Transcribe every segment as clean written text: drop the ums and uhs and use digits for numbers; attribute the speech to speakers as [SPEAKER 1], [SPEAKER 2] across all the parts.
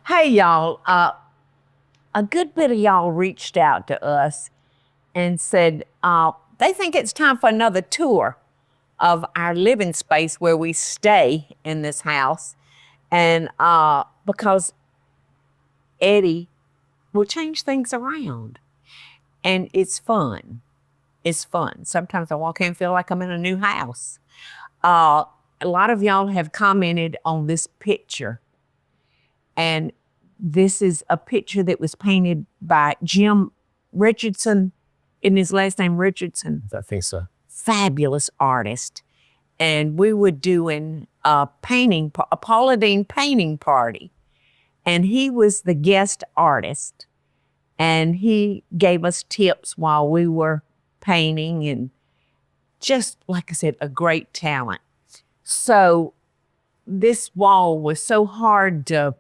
[SPEAKER 1] Hey, y'all. A good bit of y'all reached out to us and said they think it's time for another tour of our living space where we stay in this house. And because Eddie will change things around. And it's fun. It's fun. Sometimes I walk in and feel like I'm in a new house. A lot of y'all have commented on this picture. And this is a picture that was painted by Jim Richardson. Isn't his last name Richardson?
[SPEAKER 2] I think so.
[SPEAKER 1] Fabulous artist. And we were doing a Paula Deen painting party. And he was the guest artist. And he gave us tips while we were painting, and just, like I said, a great talent. So this wall was so hard to,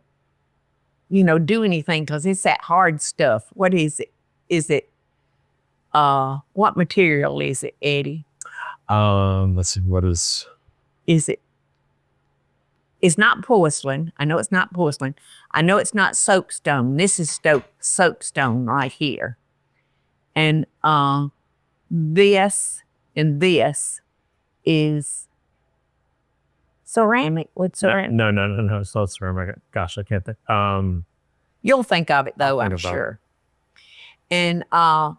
[SPEAKER 1] do anything because it's that hard stuff. What is it? What material is it, Eddie?
[SPEAKER 2] Let's see, what is
[SPEAKER 1] it? It's not porcelain. I know it's not porcelain. I know it's not soapstone. This is soapstone right here. And this and this is ceramic. What's ceramic?
[SPEAKER 2] No. It's not ceramic. Gosh, I can't think.
[SPEAKER 1] You'll think of it though, I'm sure. And I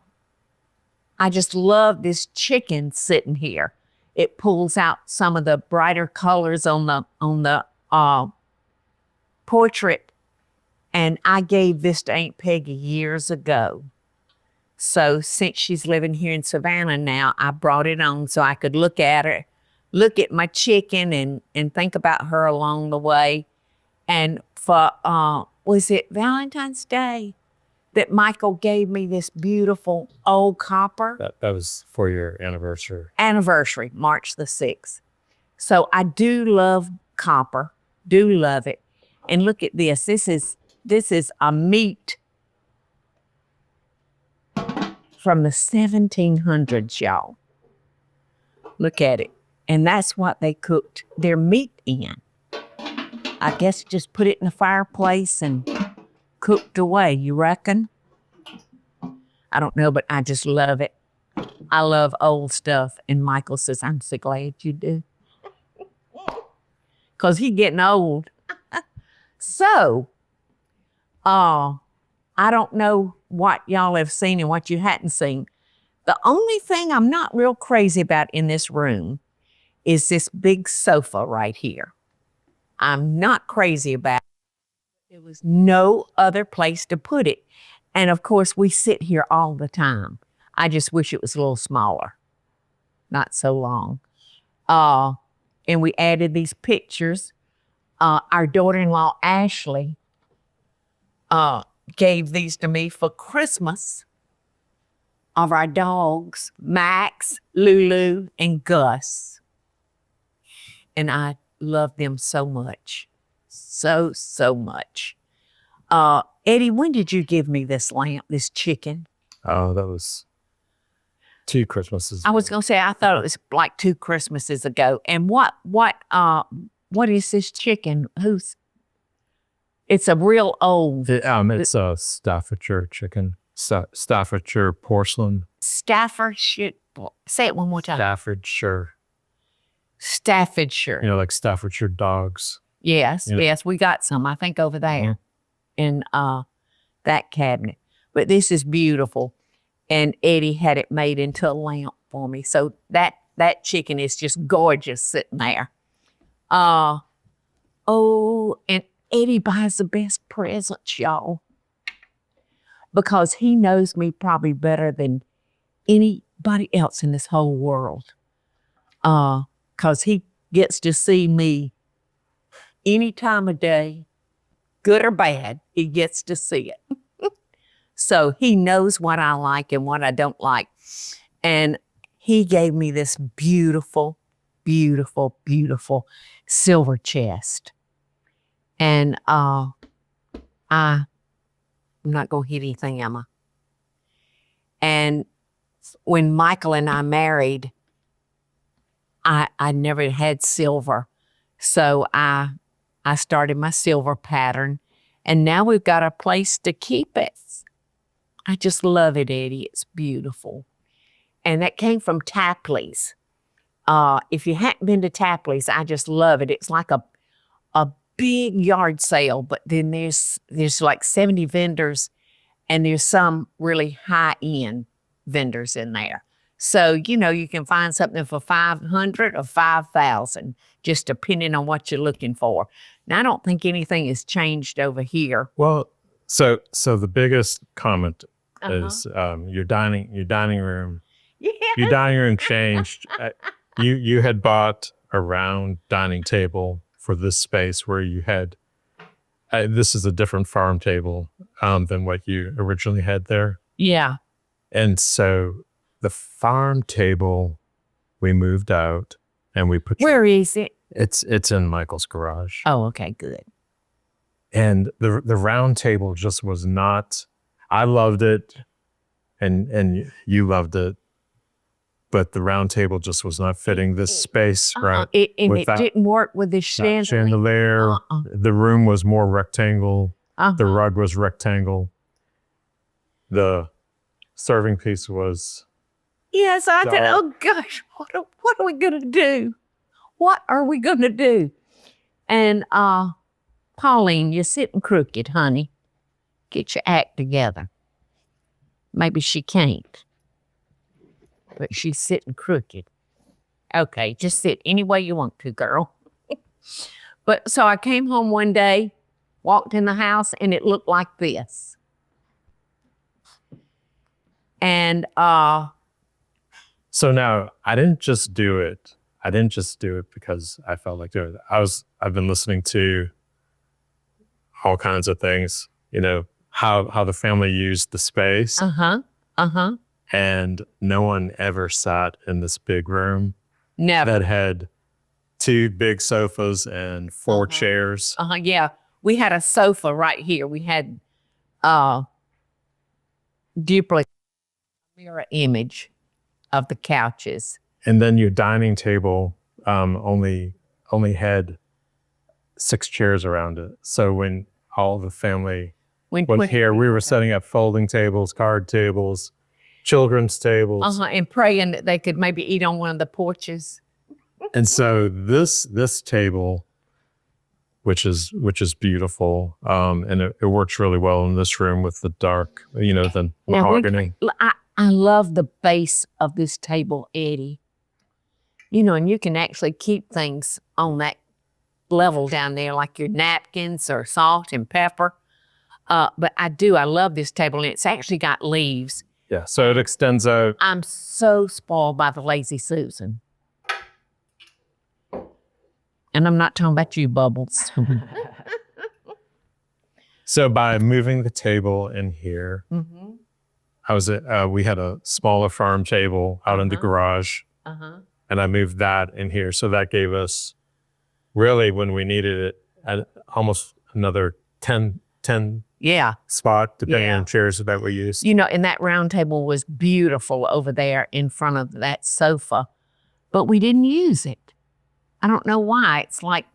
[SPEAKER 1] just love this chicken sitting here. It pulls out some of the brighter colors on the portrait. And I gave this to Aunt Peggy years ago. So since she's living here in Savannah now, I brought it on so I could look at her, look at my chicken and think about her along the way. And for, was it Valentine's Day that Michael gave me this beautiful old copper?
[SPEAKER 2] That was for your anniversary.
[SPEAKER 1] Anniversary, March the 6th. So I do love copper, do love it. And look at this. This is a meat from the 1700s, y'all. Look at it. And that's what they cooked their meat in. I guess just put it in the fireplace and cooked away, you reckon? I don't know, but I just love it. I love old stuff. And Michael says, I'm so glad you do. Because he's getting old. So, I don't know what y'all have seen and what you hadn't seen. The only thing I'm not real crazy about in this room is this big sofa right here. I'm not crazy about it. There was no other place to put it. And of course, we sit here all the time. I just wish it was a little smaller, not so long. And we added these pictures. Our daughter-in-law, Ashley, gave these to me for Christmas of our dogs, Max, Lulu, and Gus. And I love them so much. So much. Eddie, when did you give me this lamp, this chicken?
[SPEAKER 2] Oh, that was 2 Christmases ago.
[SPEAKER 1] I was going to say, I thought it was like 2 Christmases ago. And what is this chicken? It's a real old.
[SPEAKER 2] It's a Staffordshire chicken. Staffordshire porcelain.
[SPEAKER 1] Staffordshire. Say it one more time.
[SPEAKER 2] Staffordshire.
[SPEAKER 1] Staffordshire.
[SPEAKER 2] Like Staffordshire dogs.
[SPEAKER 1] Yes, yes, we got some, I think, over there in that cabinet. But this is beautiful. And Eddie had it made into a lamp for me. So that chicken is just gorgeous sitting there. And Eddie buys the best presents, y'all. Because he knows me probably better than anybody else in this whole world. Because he gets to see me any time of day, good or bad, he gets to see it. So he knows what I like and what I don't like. And he gave me this beautiful, beautiful, beautiful silver chest. And I'm not going to hit anything, am I? And when Michael and I married, I never had silver. So I started my silver pattern, And now we've got a place to keep it. I just love it, Eddie. It's beautiful. And that came from Tapley's. If you hadn't been to Tapley's, I just love it. It's like a big yard sale, but then there's like 70 vendors, and there's some really high-end vendors in there. So, you can find something for $500 or $5,000, just depending on what you're looking for. Now, I don't think anything has changed over here.
[SPEAKER 2] Well, so the biggest comment is your dining room.
[SPEAKER 1] Yeah.
[SPEAKER 2] Your dining room changed. You had bought a round dining table for this space where you had. This is a different farm table than what you originally had there.
[SPEAKER 1] Yeah.
[SPEAKER 2] And so the farm table, we moved out and we put.
[SPEAKER 1] Where is it?
[SPEAKER 2] It's in Michael's garage.
[SPEAKER 1] Oh, okay, good.
[SPEAKER 2] And the round table just was not. I loved it, and you loved it, but the round table just was not fitting this space right.
[SPEAKER 1] It didn't work with the
[SPEAKER 2] chandelier. The room was more rectangle. The rug was rectangle. The serving piece was.
[SPEAKER 1] Yes, I said, oh gosh, what are we gonna do? What are we gonna do? And Pauline, you're sitting crooked, honey. Get your act together. Maybe she can't, but she's sitting crooked. Okay, just sit any way you want to, girl. But so I came home one day, walked in the house, and it looked like this. And
[SPEAKER 2] so now I didn't just do it because I felt like doing it. I've been listening to all kinds of things, how the family used the space. And no one ever sat in this big room.
[SPEAKER 1] Never.
[SPEAKER 2] That had 2 big sofas and 4 chairs.
[SPEAKER 1] Yeah. We had a sofa right here. We had duplicate mirror image of the couches.
[SPEAKER 2] And then your dining table only had 6 chairs around it. So when all the family was here, we were setting up folding tables, card tables, children's tables.
[SPEAKER 1] And praying that they could maybe eat on one of the porches.
[SPEAKER 2] And so this table, which is beautiful, and it works really well in this room with the dark, the mahogany.
[SPEAKER 1] I love the base of this table, Eddie. And you can actually keep things on that level down there, like your napkins or salt and pepper. But I love this table, and it's actually got leaves.
[SPEAKER 2] Yeah, so it extends out.
[SPEAKER 1] I'm so spoiled by the Lazy Susan. And I'm not talking about you, Bubbles.
[SPEAKER 2] So by moving the table in here, we had a smaller farm table out in the garage, and I moved that in here. So that gave us, really, when we needed it, almost another 10 spot, depending on chairs that we used.
[SPEAKER 1] And that round table was beautiful over there in front of that sofa, but we didn't use it. I don't know why. It's like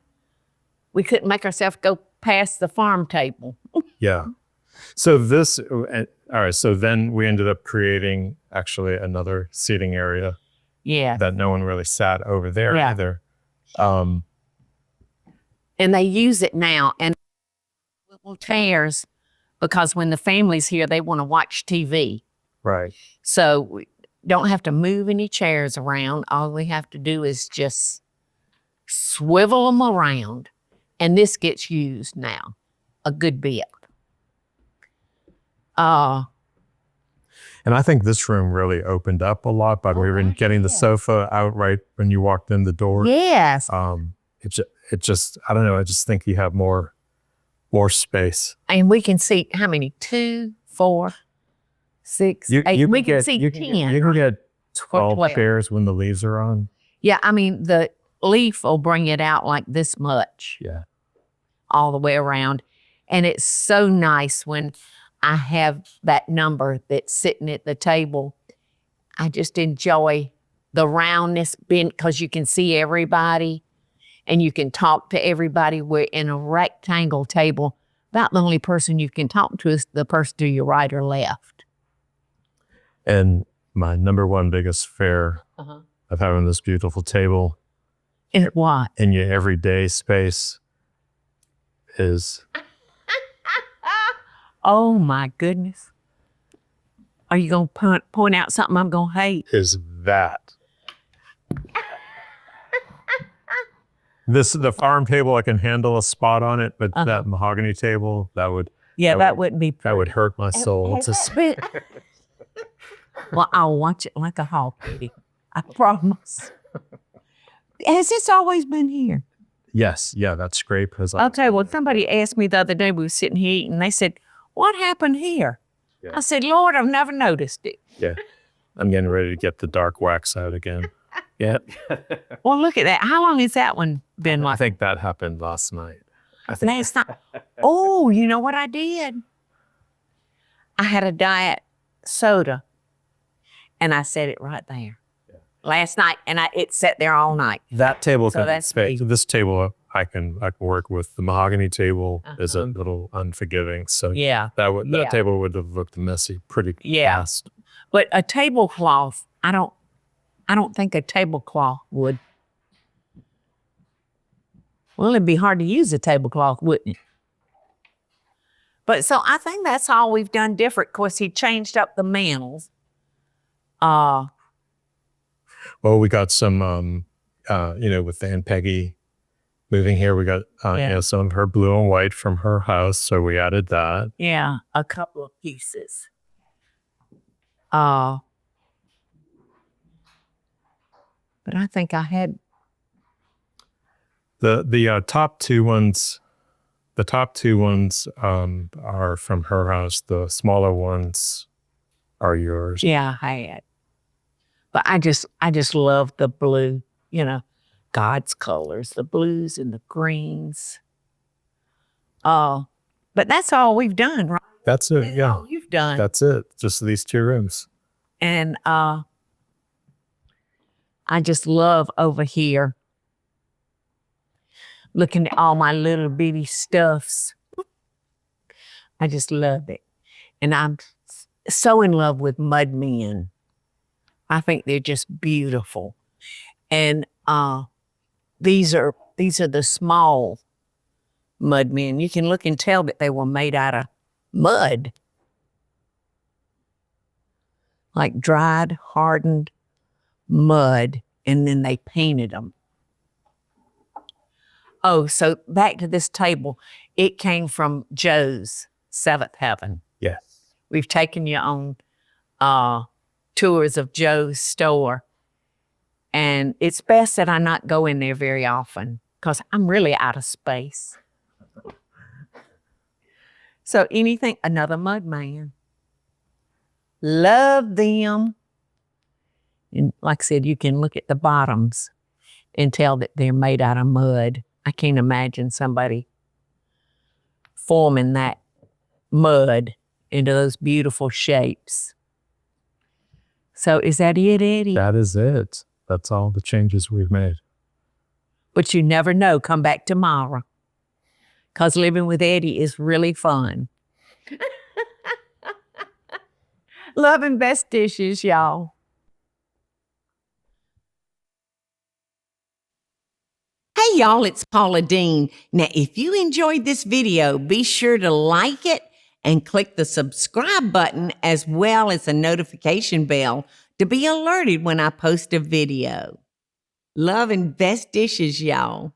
[SPEAKER 1] we couldn't make ourselves go past the farm table.
[SPEAKER 2] Yeah. So all right, so then we ended up creating actually another seating area.
[SPEAKER 1] Yeah.
[SPEAKER 2] That no one really sat over there either.
[SPEAKER 1] And they use it now, and little chairs, because when the family's here, they want to watch TV.
[SPEAKER 2] Right.
[SPEAKER 1] So we don't have to move any chairs around. All we have to do is just swivel them around, and this gets used now a good bit.
[SPEAKER 2] And I think this room really opened up a lot by getting the sofa out right when you walked in the door.
[SPEAKER 1] Yes.
[SPEAKER 2] It just, I don't know, I just think you have more space.
[SPEAKER 1] And we can seat how many? 2, 4, 6, 8. We can seat 10.
[SPEAKER 2] You can get 12 chairs when the leaves are on.
[SPEAKER 1] Yeah, I mean, the leaf will bring it out like this much.
[SPEAKER 2] Yeah.
[SPEAKER 1] All the way around. And it's so nice when I have that number that's sitting at the table. I just enjoy the roundness, because you can see everybody and you can talk to everybody. We're in a rectangle table, about the only person you can talk to is the person to your right or left.
[SPEAKER 2] And my number one biggest fear of having this beautiful table
[SPEAKER 1] And what?
[SPEAKER 2] in your everyday space is...
[SPEAKER 1] Oh, my goodness. Are you going to point out something I'm going to hate?
[SPEAKER 2] Is that. The farm table, I can handle a spot on it, but that mahogany table, that would
[SPEAKER 1] wouldn't be pretty.
[SPEAKER 2] that would hurt my soul.
[SPEAKER 1] Well, I'll watch it like a hawk, Eddie. I promise. Has this always been here?
[SPEAKER 2] Yes, yeah, that scrape has.
[SPEAKER 1] Okay, well, somebody asked me the other day, we were sitting here eating, and they said, what happened here?
[SPEAKER 2] Yeah.
[SPEAKER 1] I said, Lord, I've never noticed it.
[SPEAKER 2] Yeah, I'm getting ready to get the dark wax out again. Yeah.
[SPEAKER 1] Well, look at that. How long has that one been
[SPEAKER 2] I
[SPEAKER 1] like?
[SPEAKER 2] think that happened last night.
[SPEAKER 1] Last night. Oh, you know what I did? I had a diet soda, and I set it right there. Yeah. Last night, and it sat there all night.
[SPEAKER 2] That table,
[SPEAKER 1] So that's me.
[SPEAKER 2] this table, I can work with. The mahogany table is a little unforgiving, so
[SPEAKER 1] Yeah.
[SPEAKER 2] that table would have looked messy pretty fast.
[SPEAKER 1] But a tablecloth, I don't think a tablecloth would. Well, it'd be hard to use a tablecloth, wouldn't it? But so I think that's all we've done different. Of course, he changed up the mantles.
[SPEAKER 2] Well, we got some, with Aunt Peggy moving here, we got some of her blue and white from her house, so we added that.
[SPEAKER 1] Yeah, a couple of pieces. But I think I had
[SPEAKER 2] the top two ones. The top two ones are from her house. The smaller ones are yours.
[SPEAKER 1] Yeah, I had. But I just love the blue, God's colors, the blues and the greens. But that's all we've done, right?
[SPEAKER 2] That's it,
[SPEAKER 1] That's
[SPEAKER 2] yeah.
[SPEAKER 1] all you've done.
[SPEAKER 2] That's it. Just these two rooms.
[SPEAKER 1] And I just love over here looking at all my little bitty stuffs. I just love it. And I'm so in love with mud men. I think they're just beautiful. And these are the small mud men. You can look and tell that they were made out of mud. Like dried, hardened mud, and then they painted them. Oh, so back to this table. It came from Joe's Seventh Heaven.
[SPEAKER 2] Yes.
[SPEAKER 1] We've taken you on tours of Joe's store. And it's best that I not go in there very often because I'm really out of space. So another mud man. Love them. And like I said, you can look at the bottoms and tell that they're made out of mud. I can't imagine somebody forming that mud into those beautiful shapes. So is that it, Eddie?
[SPEAKER 2] That is it. That's all the changes we've made.
[SPEAKER 1] But you never know. Come back tomorrow. Because living with Eddie is really fun. Love and best dishes, y'all. Hey, y'all, it's Paula Deen. Now, if you enjoyed this video, be sure to like it and click the subscribe button as well as the notification bell to be alerted when I post a video. Love and best dishes, y'all.